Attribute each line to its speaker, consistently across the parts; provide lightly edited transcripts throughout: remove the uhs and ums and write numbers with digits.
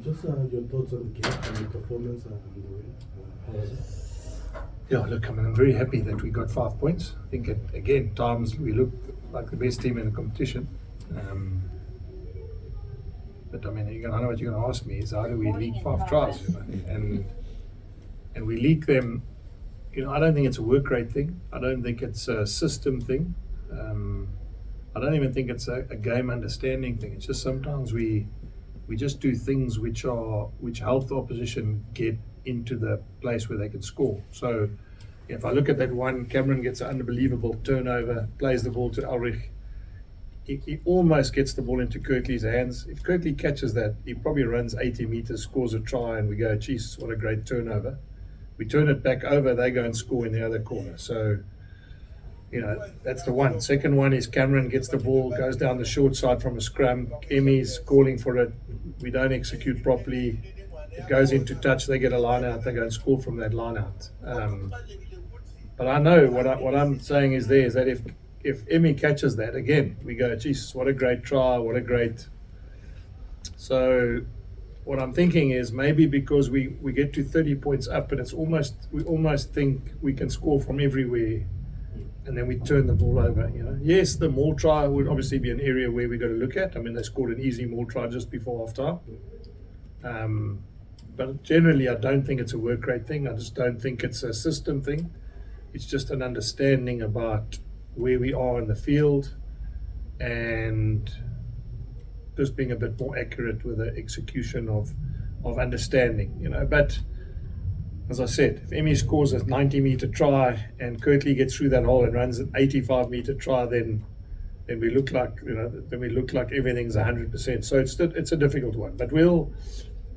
Speaker 1: Just your thoughts on the game and the performance and the win. How was it?
Speaker 2: Yeah, look, I mean, I'm very happy that we got 5 points. I think, again, times we looked like the best team in the competition. But I mean, I know what you're going to ask me is how do we leak 5 tries? You know? And we leak them. You know, I don't think it's a work rate thing. I don't think it's a system thing. I don't even think it's a game understanding thing. It's just sometimes we just do things which help the opposition get into the place where they can score. So if I look at that one, Cameron gets an unbelievable turnover, plays the ball to Ulrich. He almost gets the ball into Kirtley's hands. If Kirtley catches that, he probably runs 80 meters, scores a try, and we go, geez, what a great turnover. We turn it back over, they go and score in the other corner. So, you know, that's the one. Second one is Cameron gets the ball, goes down the short side from a scrum. Emmy's calling for it. We don't execute properly. It goes into touch. They get a line out. They go and score from that line out. But I know what I'm saying is that if Emmy catches that, again, we go, Jesus, what a great try. What a great. So what I'm thinking is maybe because we get to 30 points up and we almost think we can score from everywhere. And then we turn the ball over, you know. Yes, the maul try would obviously be an area where we've got to look at. I mean, they scored an easy maul try just before half-time. But generally, I don't think it's a work rate thing. I just don't think it's a system thing. It's just an understanding about where we are in the field and just being a bit more accurate with the execution of understanding, you know. But as I said, if Emmy scores a 90-meter try and Kirtley gets through that hole and runs an 85-meter try, then we look like, you know, everything's 100%. So it's a difficult one. But we'll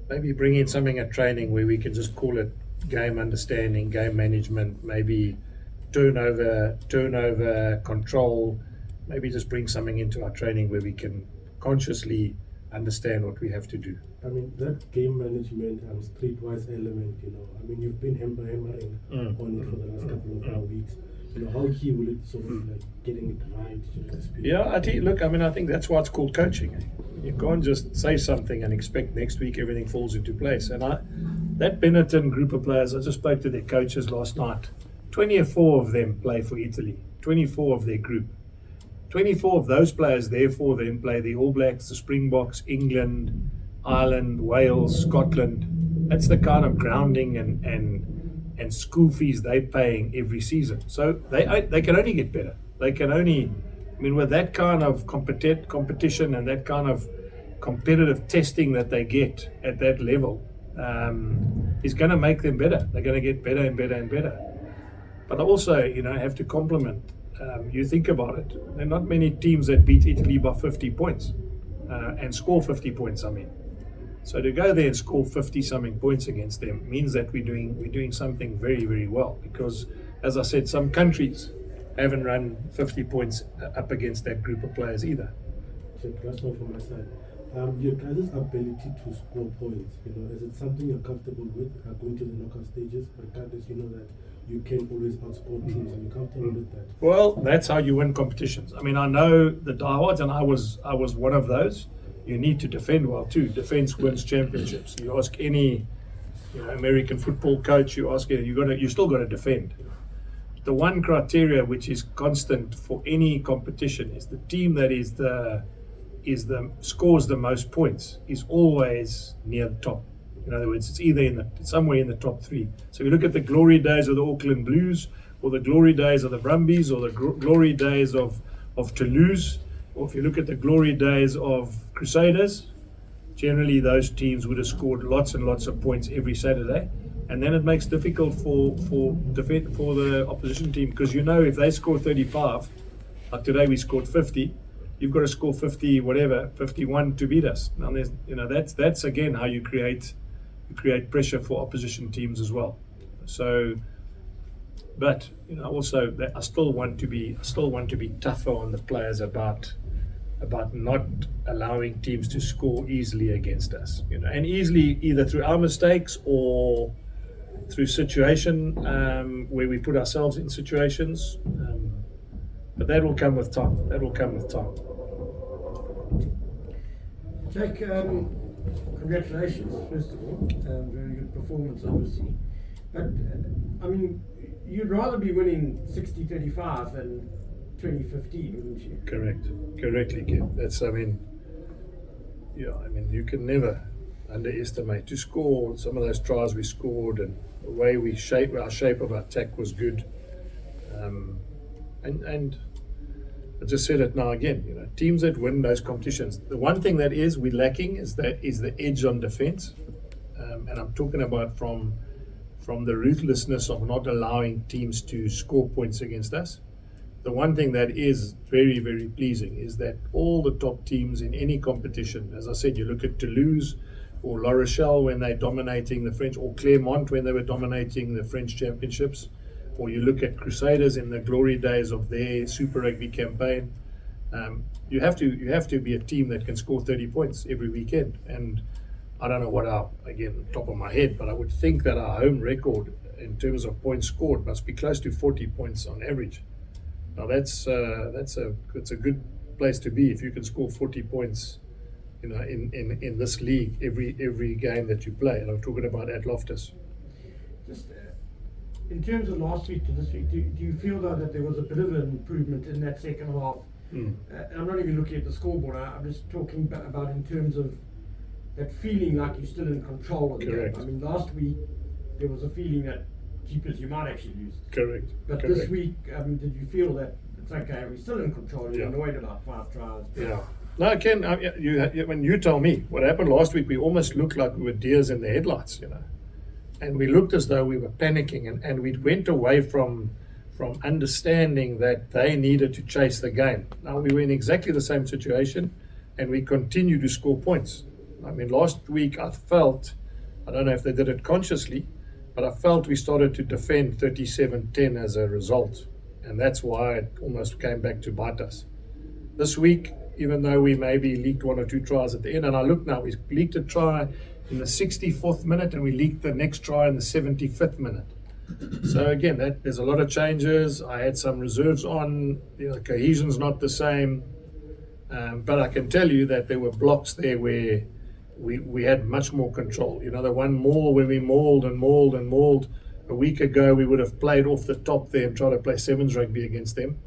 Speaker 2: maybe bring in something at training where we can just call it game understanding, game management, maybe turnover control. Maybe just bring something into our training where we can consciously understand what we have to do.
Speaker 1: I mean, that game management and streetwise element, you know, I mean, you've been hammering on it for the last couple of weeks. You know, how key will it sort of like getting it right during this period?
Speaker 2: Yeah, I think that's why it's called coaching. You can't just say something and expect next week everything falls into place. And that Benetton group of players, I just spoke to their coaches last night. 24 of them play for Italy, 24 of their group. 24 of those players, therefore, then play the All Blacks, the Springboks, England, Ireland, Wales, Scotland. That's the kind of grounding and school fees they're paying every season. So they can only get better. They can only, I mean, with that kind of competition and that kind of competitive testing that they get at that level, is going to make them better. They're going to get better and better and better. But I also, you know, have to compliment. You think about it, there are not many teams that beat Italy by 50 points and score 50 points, I mean. So to go there and score 50-something points against them means that we're doing something very, very well. Because, as I said, some countries haven't run 50 points up against that group of players either.
Speaker 1: That's all from my side. Your guys' ability to score points, you know, is it something you're comfortable with going to the knockout stages? Regardless, you know that you can always outscore teams. Are you comfortable with that?
Speaker 2: Well, that's how you win competitions. I mean, I know the diehards, and I was one of those. You need to defend well too. Defense wins championships. You ask any, you know, American football coach, you still got to defend. The one criteria which is constant for any competition is the team that scores the most points is always near the top. In other words, it's either somewhere in the top 3. So you look at the glory days of the Auckland Blues, or the glory days of the Brumbies, or the glory days of Toulouse, or if you look at the glory days of Crusaders, generally those teams would have scored lots and lots of points every Saturday, and then it makes it difficult for the opposition team, because, you know, if they score 35, like today we scored 50, you've got to score 50, whatever, 51 to beat us. Now, you know, that's again how you create pressure for opposition teams as well. So, but, you know, also I still want to be tougher on the players about not allowing teams to score easily against us, you know, and easily either through our mistakes or through situation where we put ourselves in situations. But that will come with time.
Speaker 3: Jack, Congratulations, first of all. Very good performance, obviously. But, I mean, you'd rather be winning 60-35 than 20-15, wouldn't you?
Speaker 2: Correctly, Kim. That's, I mean, you can never underestimate to score some of those tries we scored, and the way our shape of our attack was good. And I just said it now again, teams that win those competitions, the one thing that we're lacking is the edge on defense. And I'm talking about from the ruthlessness of not allowing teams to score points against us. The one thing that is very, very pleasing is that all the top teams in any competition, as I said, you look at Toulouse or La Rochelle when they're dominating the French, or Clermont when they were dominating the French championships, or you look at Crusaders in the glory days of their Super Rugby campaign. You have to be a team that can score 30 points every weekend. And I don't know what again, top of my head, but I would think that our home record in terms of points scored must be close to 40 points on average. Now that's a good place to be if you can score 40 points, in this league every game that you play. And I'm talking about at Loftus.
Speaker 3: Just in terms of last week to this week, do you feel though that there was a bit of an improvement in that second half? And I'm not even looking at the scoreboard. I'm just talking about in terms of that feeling like you're still in control of the game. I mean, last week there was a feeling that, keepers, you might actually lose.
Speaker 2: Correct.
Speaker 3: But this week, I mean, did you feel that it's okay, we're still in control? You're annoyed about 5 tries.
Speaker 2: Yeah. No, Ken, when you tell me what happened last week, we almost looked like we were deers in the headlights, and we looked as though we were panicking, and we went away from understanding that they needed to chase the game. Now we were in exactly the same situation, and we continue to score points. I mean, last week I don't know if they did it consciously, but I felt we started to defend 37-10 as a result, and that's why it almost came back to bite us. This week, even though we maybe leaked 1 or 2 tries at the end, and I look now, we leaked a try in the 64th minute and we leaked the next try in the 75th minute. So again, there's a lot of changes. I had some reserves on, the cohesion's not the same, but I can tell you that there were blocks there where we had much more control. The one maul where we mauled a week ago, we would have played off the top there and tried to play sevens rugby against them.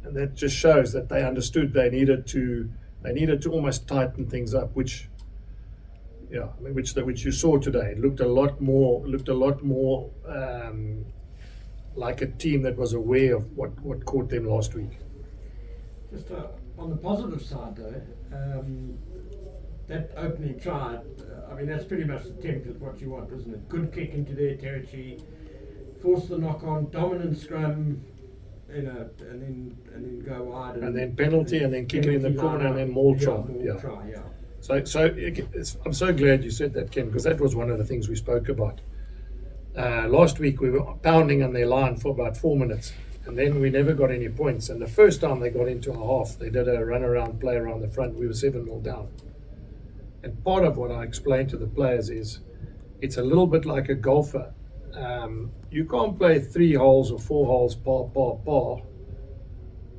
Speaker 2: And that just shows that they understood they needed to almost tighten things up, which you saw today. It looked a lot more like a team that was aware of what caught them last week.
Speaker 3: Just on the positive side though, that opening try, I mean, that's pretty much the template what you want, isn't it? Good kick into their territory, force the knock on, dominant scrum, and then go wide,
Speaker 2: and then penalty, and then kick it in the corner, and then maul try. So I'm so glad you said that, Ken, because that was one of the things we spoke about. Last week we were pounding on their line for about 4 minutes, and then we never got any points. And the first time they got into a half, they did a run around play around the front. We were 7-0 down. And part of what I explained to the players is it's a little bit like a golfer. You can't play 3 holes or 4 holes par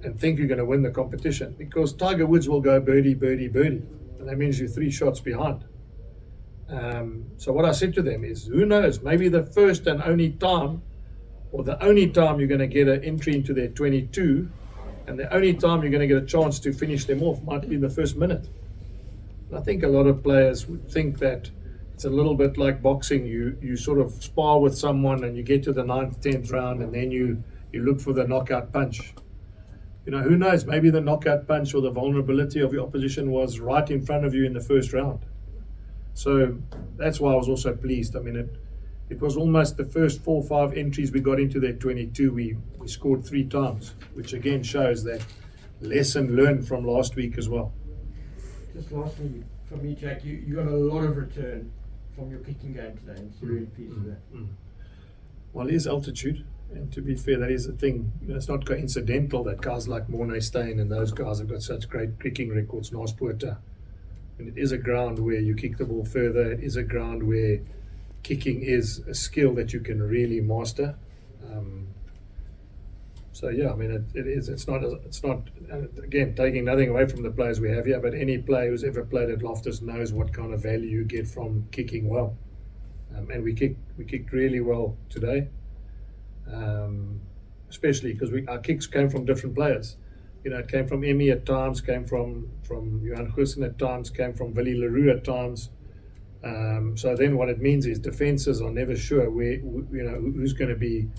Speaker 2: and think you're going to win the competition, because Tiger Woods will go birdie, birdie, birdie, and that means you're 3 shots behind. So what I said to them is, who knows, maybe the first and only time, or the only time you're going to get an entry into their 22, and the only time you're going to get a chance to finish them off might be in the first minute. And I think a lot of players would think that it's a little bit like boxing. You sort of spar with someone and you get to the 9th, 10th round, and then you look for the knockout punch. Who knows, maybe the knockout punch or the vulnerability of your opposition was right in front of you in the first round. So that's why I was also pleased. I mean, it was almost the first 4 or 5 entries we got into their 22, we scored 3 times, which again shows that lesson learned from last week as well.
Speaker 3: Just lastly, for me, Jack, you got a lot of return from your kicking game today, and so really pleased with that.
Speaker 2: Well, it is altitude, and to be fair, that is the thing. It's not coincidental that guys like Mornay Steyn and those guys have got such great kicking records, Naas Poorter. And it is a ground where you kick the ball further. It is a ground where kicking is a skill that you can really master. So yeah, I mean, it is. It's not. Again, taking nothing away from the players we have here, but any player who's ever played at Loftus knows what kind of value you get from kicking well. And we kicked really well today, especially because our kicks came from different players. You know, it came from Emmy at times, came from Johan Goosen at times, came from Willie Leroux at times. So then what it means is defenses are never sure where, you know, who's going to be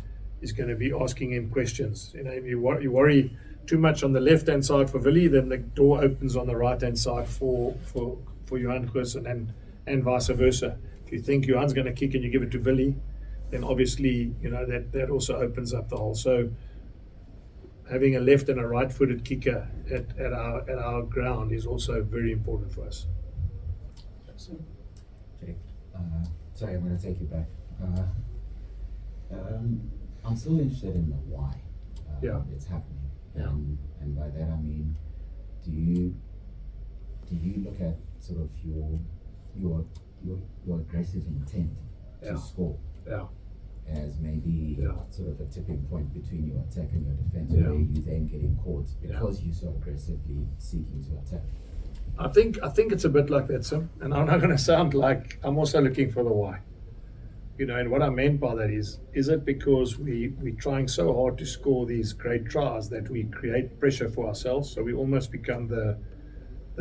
Speaker 2: asking him questions. You know, if you worry too much on the left hand side for Willie, then the door opens on the right hand side for Johan Goosen and vice versa. If you think Johan's going to kick and you give it to Willie, then obviously, you know, that also opens up the hole. So having a left and a right-footed kicker at our ground is also very important for us.
Speaker 4: Jake, sorry, I'm going to take you back. I'm still interested in the why it's happening.
Speaker 2: Yeah.
Speaker 4: And by that I mean, do you look at sort of your aggressive intent to score as maybe sort of a tipping point between your attack and your defense, where you then getting caught because you're so aggressively seeking to attack?
Speaker 2: I think it's a bit like that, Sim. And I'm not going to sound like I'm also looking for the why. You know, and what I meant by that is it because we're trying so hard to score these great tries that we create pressure for ourselves, so we almost become the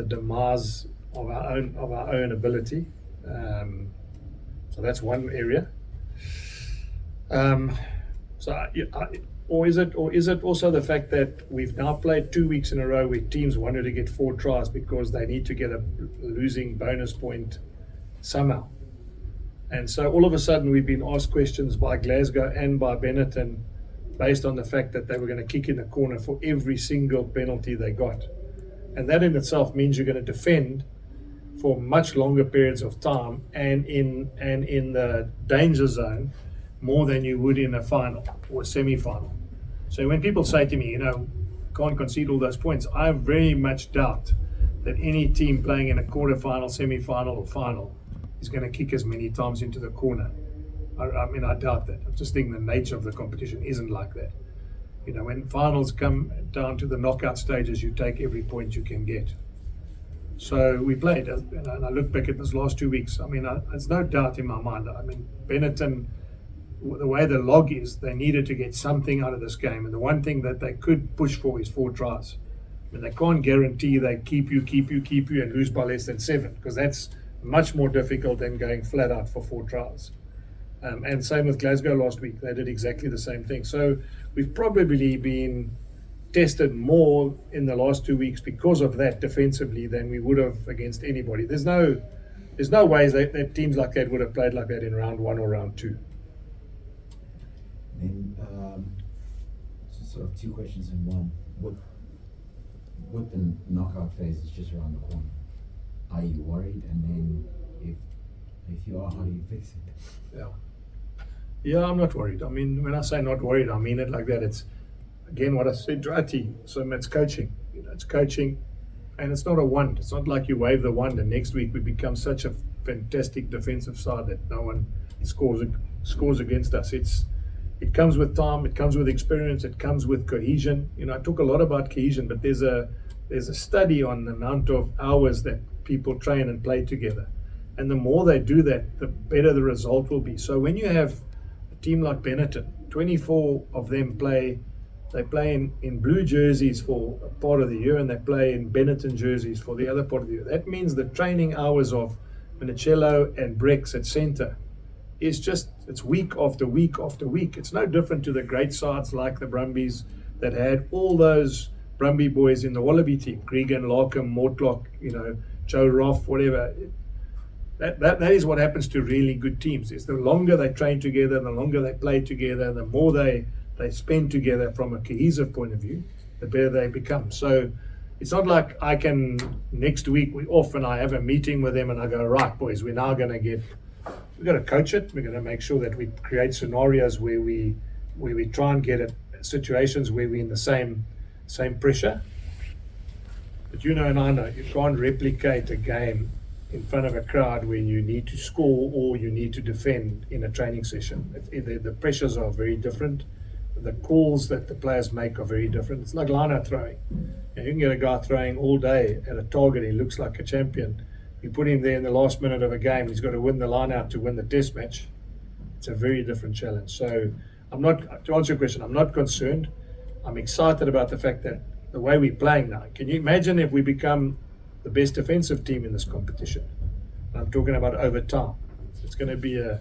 Speaker 2: demise of our own ability. So that's one area. Or is it also the fact that we've now played 2 weeks in a row where teams wanted to get 4 tries because they need to get a losing bonus point somehow? And so all of a sudden we've been asked questions by Glasgow and by Benetton based on the fact that they were going to kick in the corner for every single penalty they got. And that in itself means you're going to defend for much longer periods of time and in the danger zone more than you would in a final or a semi-final. So when people say to me, you know, can't concede all those points, I very much doubt that any team playing in a quarter-final, semi-final or final is going to kick as many times into the corner. I mean, I doubt that. I just think the nature of the competition isn't like that. You know, when finals come down to the knockout stages, you take every point you can get. So we played, and I look back at those last 2 weeks. I mean, there's no doubt in my mind. I mean, Benetton, the way the log is, they needed to get something out of this game. And the one thing that they could push for is 4 tries. I mean, they can't guarantee they keep you and lose by less than 7, because that's much more difficult than going flat out for 4 tries. And same with Glasgow last week. They did exactly the same thing. So we've probably been tested more in the last 2 weeks because of that defensively than we would have against anybody. There's no ways that teams like that would have played like that in round 1 or round 2.
Speaker 4: Then so sort of 2 questions in one. With the knockout phase is just around the corner, are you worried? And then if you are, how do you fix it?
Speaker 2: Yeah, I'm not worried. I mean, when I say not worried, I mean it like that. It's again what I said to our team. So it's coaching. You know, it's coaching, and it's not a wand. It's not like you wave the wand and next week we become such a fantastic defensive side that no one scores against us. It comes with time. It comes with experience. It comes with cohesion. You know, I talk a lot about cohesion, but there's a study on the amount of hours that people train and play together. And the more they do that, the better the result will be. So when you have a team like Benetton, 24 of them play in blue jerseys for a part of the year, and they play in Benetton jerseys for the other part of the year. That means the training hours of Minicello and Brex at centre is it's week after week after week. It's no different to the great sides like the Brumbies that had all those Brumby boys in the Wallaby team, Gregan, Larkham, Mortlock, you know, Joe Roff, whatever. That is what happens to really good teams. Is the longer they train together, the longer they play together, the more they spend together from a cohesive point of view, the better they become. So it's not like I can, next week we're off and I have a meeting with them and I go, right boys, we're now going to we've got to coach it. We're going to make sure that we create scenarios where we try and get at situations where we're in the same pressure. But you know, and I know, you can't replicate a game in front of a crowd when you need to score or you need to defend in a training session. The pressures are very different. the calls that the players make are very different. It's like line-out throwing. You can get a guy throwing all day at a target, he looks like a champion. You put him there in the last minute of a game, he's got to win the line-out to win the test match. It's a very different challenge. So to answer your question, I'm not concerned. I'm excited about the fact that the way we're playing now. Can you imagine if we become the best defensive team in this competition? I'm talking about over time. It's going to be a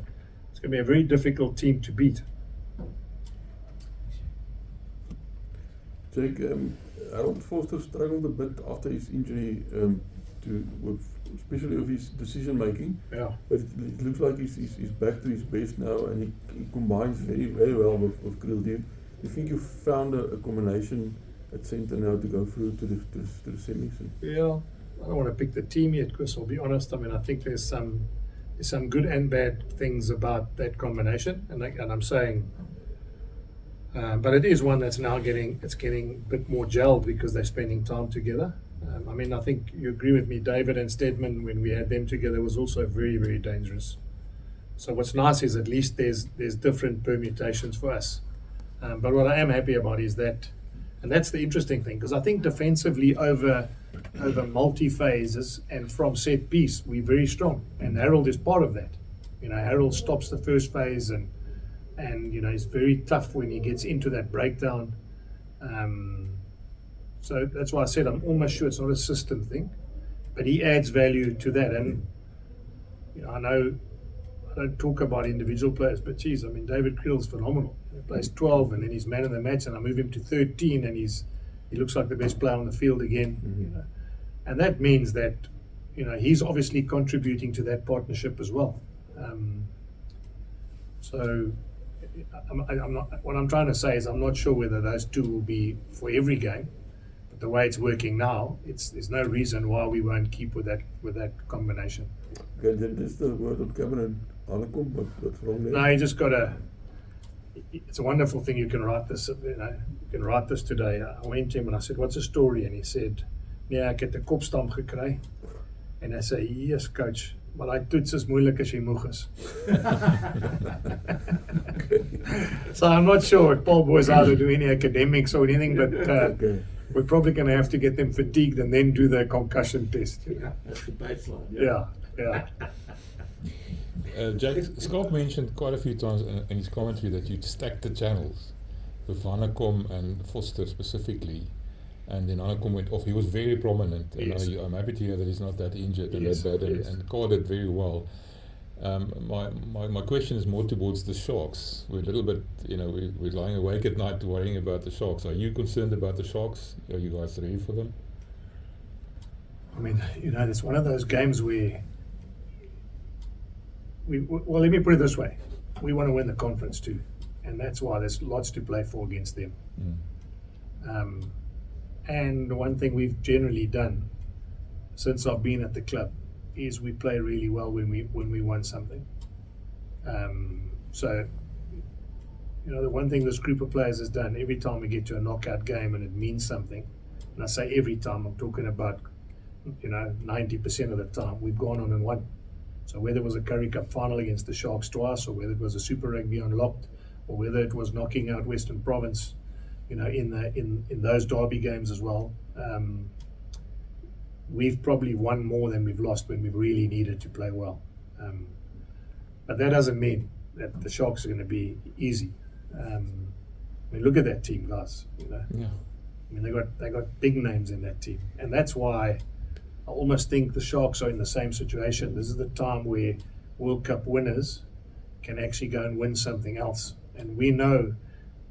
Speaker 2: very difficult team to beat.
Speaker 5: Jake, Harold Foster struggled a bit after his injury, especially with his decision making.
Speaker 2: Yeah.
Speaker 5: But it looks like he's back to his best now, and he combines very, very well with Kriel. Do you think you found a combination at centre now to go through to the semis?
Speaker 2: Yeah, I don't want to pick the team yet, Chris. I'll be honest. I mean, I think there's some good and bad things about that combination, and I'm saying. But it is one that's now getting a bit more gelled because they're spending time together. I mean, I think you agree with me, David and Stedman, when we had them together, was also very, very dangerous. So what's nice is at least there's different permutations for us. But what I am happy about is that, and that's the interesting thing, because I think defensively over multi-phases and from set piece, we're very strong. And Harold is part of that. You know, Harold stops the first phase and you know, he's very tough when he gets into that breakdown. So that's why I said I'm almost sure it's not a system thing, but he adds value to that. And you know, I don't talk about individual players, but geez, I mean, David Kriel's phenomenal. He plays 12 and then he's man of the match, and I move him to 13 and he looks like the best player on the field again.
Speaker 5: Mm-hmm.
Speaker 2: You know, and that means that, you know, he's obviously contributing to that partnership as well. So I'm not. What I'm trying to say is I'm not sure whether those two will be for every game, but the way it's working now, there's no reason why we won't keep with that combination.
Speaker 5: Okay, then is the word on Cameron aankom, what's wrong there?
Speaker 2: No, you just gotta. It's a wonderful thing you can write this. You know, you can write this today. I went to him and I said, "What's the story?" And he said, "Nee, ek het 'n kopstamp gekry." And I say, "Yes, coach. Maar daai toets is moeilik as jy moeg is." So I'm not sure if Paul boys are to do any academics or anything, but
Speaker 5: Okay.
Speaker 2: we're probably going to have to get them fatigued and then do the concussion test. You know?
Speaker 3: That's the baseline.
Speaker 2: Yeah.
Speaker 6: Jack, Scott mentioned quite a few times in his commentary that you'd stacked the channels with Vodacom and Foster specifically, and then Vodacom went off. He was very prominent, and
Speaker 2: Yes.
Speaker 6: I'm happy to hear that he's not that injured and
Speaker 2: Yes,
Speaker 6: that bad,
Speaker 2: yes.
Speaker 6: and carded very well. My question is more towards the Sharks. We're a little bit, you know, we're lying awake at night worrying about the Sharks. Are you concerned about the Sharks? Are you guys ready for them?
Speaker 2: I mean, you know, it's one of those games where well, let me put it this way. We want to win the conference too. And that's why there's lots to play for against them. And one thing we've generally done since I've been at the club is we play really well when we won something. So, you know, the one thing this group of players has done every time we get to a knockout game and it means something, and I say every time, I'm talking about, you know, 90% of the time, we've gone on and won. So whether it was a Currie Cup final against the Sharks twice, or whether it was a Super Rugby unlocked, or whether it was knocking out Western Province, you know, in those derby games as well, we've probably won more than we've lost when we've really needed to play well. But that doesn't mean that the Sharks are going to be easy. I mean, look at that team, guys. You know,
Speaker 6: Yeah.
Speaker 2: I mean, they got big names in that team, and that's why I almost think the Sharks are in the same situation. This is the time where World Cup winners can actually go and win something else. And we know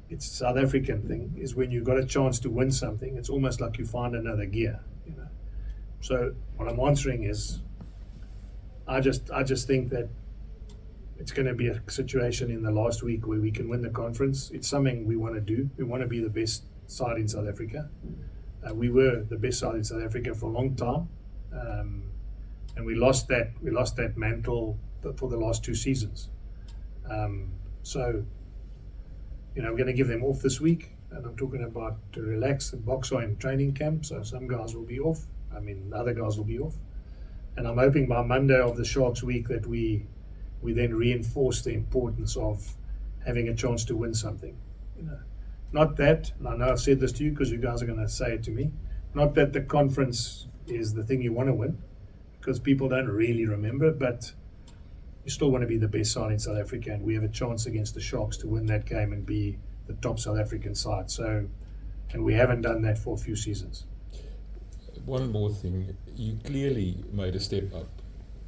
Speaker 2: it's a South African thing, is when you've got a chance to win something, it's almost like you find another gear, you know. So what I'm answering is, I just think that it's going to be a situation in the last week where we can win the conference. It's something we want to do. We want to be the best side in South Africa. We were the best side in South Africa for a long time, and we lost that mantle for the last 2 seasons. So, you know, we're going to give them off this week, and I'm talking about to relax and Boxer in training camp. So some guys will be off. I mean, the other guys will be off, and I'm hoping by Monday of the Sharks week that we then reinforce the importance of having a chance to win something. You know, not that, and I know I've said this to you because you guys are going to say it to me, not that the conference is the thing you want to win, because people don't really remember, but you still want to be the best side in South Africa, and we have a chance against the Sharks to win that game and be the top South African side. So, and we haven't done that for a few seasons.
Speaker 6: One more thing, you clearly made a step up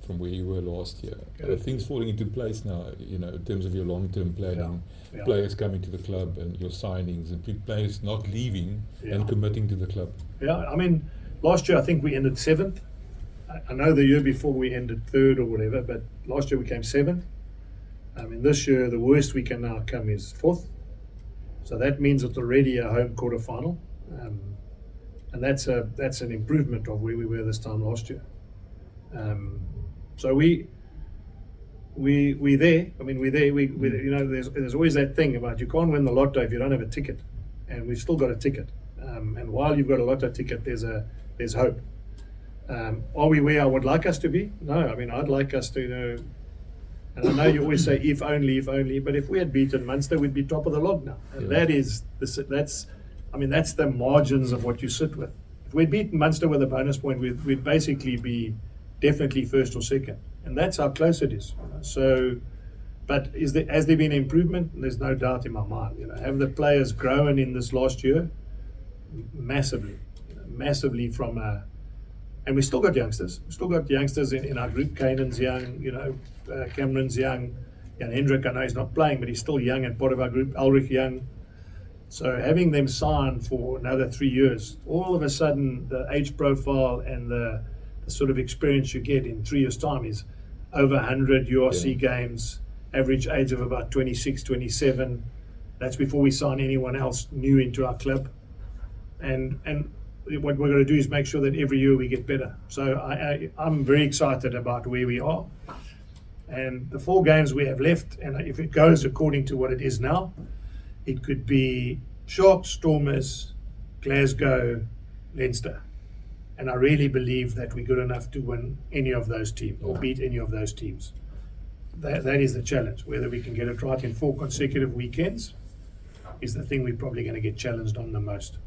Speaker 6: from where you were last year. Things falling into place now, you know, in terms of your long-term planning, players coming to the club and your signings, and players not leaving and committing to the club.
Speaker 2: Yeah, I mean, last year I think we ended 7th. I know the year before we ended 3rd or whatever, but last year we came 7th. I mean, this year the worst we can now come is 4th. So that means it's already a home quarter final. And that's an improvement of where we were this time last year. So we're there. I mean, we're there. We you know, there's always that thing about you can't win the lotto if you don't have a ticket, and we've still got a ticket. And while you've got a lotto ticket, there's hope. Are we where I would like us to be? No. I mean, I'd like us to, you know, and I know you always say if only, but if we had beaten Munster, we'd be top of the log now. And that's the margins of what you sit with. If we'd beaten Munster with a bonus point, we'd basically be definitely 1st or 2nd. And that's how close it is. You know? So, but has there been improvement? There's no doubt in my mind. You know, have the players grown in this last year? Massively. You know, massively from and we still got youngsters. We still got youngsters in our group. Kanan's young, you know, Cameron's young. Jan Hendrik, I know he's not playing, but he's still young and part of our group. Ulrich young. So having them sign for another 3 years, all of a sudden the age profile and the sort of experience you get in 3 years' time is over 100 URC games, average age of about 26, 27. That's before we sign anyone else new into our club. And what we're going to do is make sure that every year we get better. So I'm very excited about where we are. And the 4 games we have left, and if it goes according to what it is now, it could be Sharks, Stormers, Glasgow, Leinster. And I really believe that we're good enough to win any of those teams or beat any of those teams. That is the challenge. Whether we can get it right in 4 consecutive weekends is the thing we're probably going to get challenged on the most.